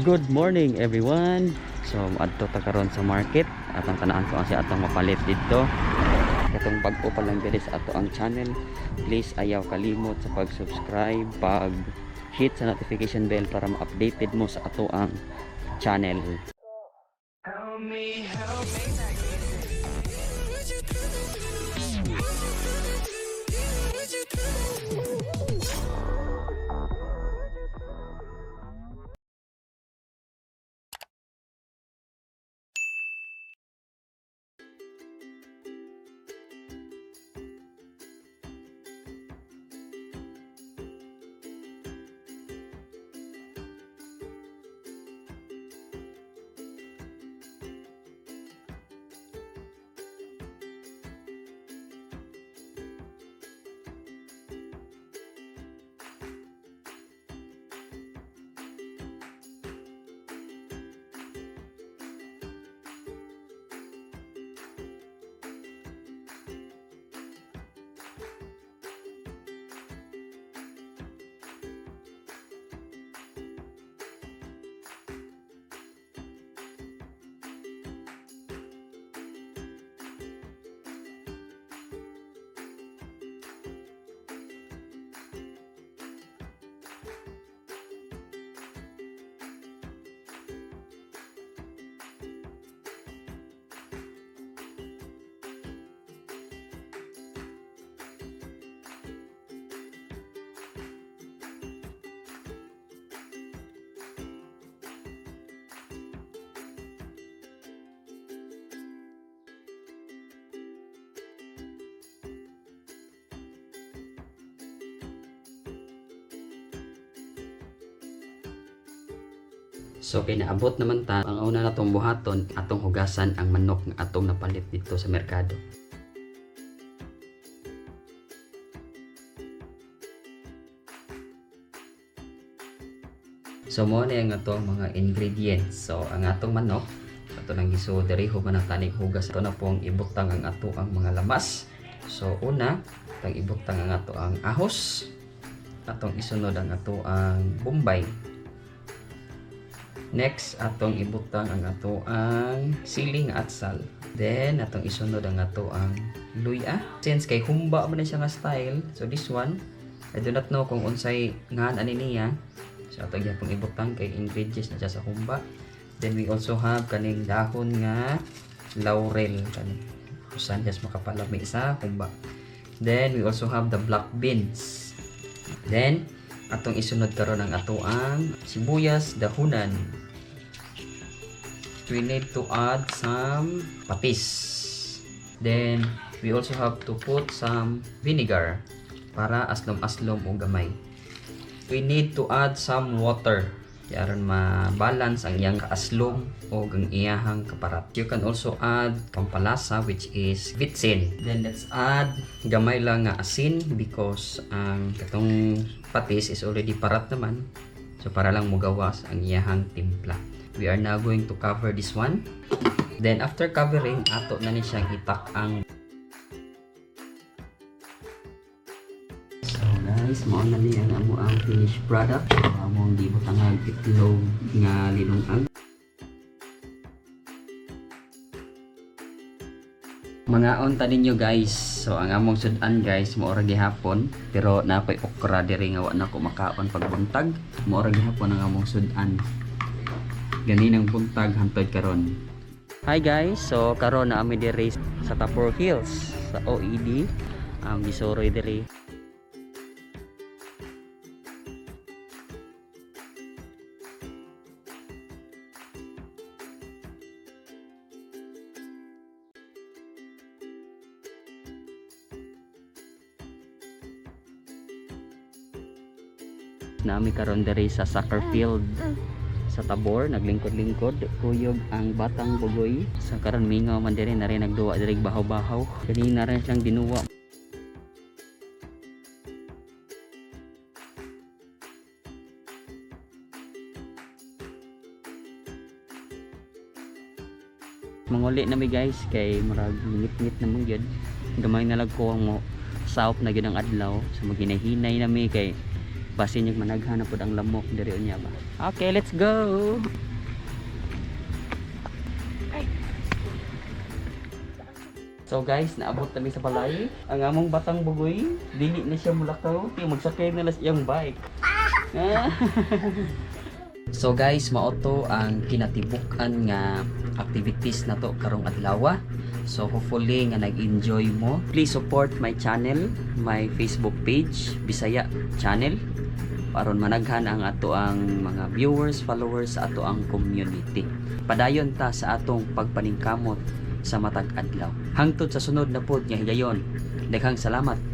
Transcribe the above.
Good morning everyone. So adto ta karon sa market atong tanaan ko ang si atong mapalit dito. Katong bag-o pa lang diri sa ato ang channel. Please ayaw kalimot sa pag-subscribe, pag-hit sa notification bell para ma-updated mo sa ato ang channel. Help me, help me. So kinaabot naman ta ang una natong buhaton atong hugasan ang manok nga atong napalit dito sa merkado. So mo na ang atong mga ingredients. So ang atong manok ato nang giso diri human ang tanig hugas ato na pong ibutang ang ato ang mga lamas. So una tang ibutang ang ato ang ahos, atong isunod ang ato ang bombay. Next, atong ibutang ang ato ang siling atsal. Then, atong isunod ang ato ang luya. Since kay humba man na siya nga style, so this one, I do not know kung unsay ngan ani niya. So, atong yapong ibutang kay ingredients na siya sa humba. Then, we also have kaning dahon nga laurel. Kaning usan just makapalami sa humba. Then, we also have the black beans. Then, atong isunod karon ang ato ang sibuyas dahunan. We need to add some patis. Then we also have to put some vinegar para aslom-aslom o gamay. We need to add some water aron ma-balance ang iyang kaaslom o ang iyahang kaparat. You can also add pampalasa which is vitsin. Then let's add gamay lang nga asin because ang katong patis is already parat naman. So para lang mugawas ang iyahang timpla. We are now going to cover this one. Then after covering, ato na ni siyang itak ang. So guys, mao na ni ang amo ang finished product. Among gibutang itlog nga linungag. Mga unta ninyo guys. So ang among sudan guys mao ra gihapon pero napay okra diri nga wa na ko makaon pagbuntag. Mao ra gihapon ang among sudan. Ganinang buntag hantod karon. Hi guys, so karon na ami diri sa Tapor Hills sa OED. Ang gisoroy diri. Nami karon diri sa soccer field sa Tabor, naglingkod-lingkod kuyog ang batang bugoy. Sa karon mingaw man diri na rin nagduwa diri bahaw-bahaw. Kanina rin siyang dinuwa. Manguli na mi guys kay murag ngit-ngit na mo gyud. Gamay na lag ko ang mo south na gyud ang adlaw. So maghinay-hinay na mi kay Basin yung managhan na po ang lamok diri unya ba. Okay, let's go. So guys, naabot kami sa balay. Ang among batang bugoy, dili na siya mulakaw, kaya magsakay na lang siyang bike. So guys, mao to ang kinatibukan nga activities na to karong adlaw. So hopefully nga nag-enjoy mo. Please support my channel, my Facebook page, Bisaya channel, aron managhan ang ato ang mga viewers, followers sa ato ang community. Padayon ta sa atong pagpaningkamot sa matag adlaw. Hangtod sa sunod na pod nga higayon. Daghang salamat.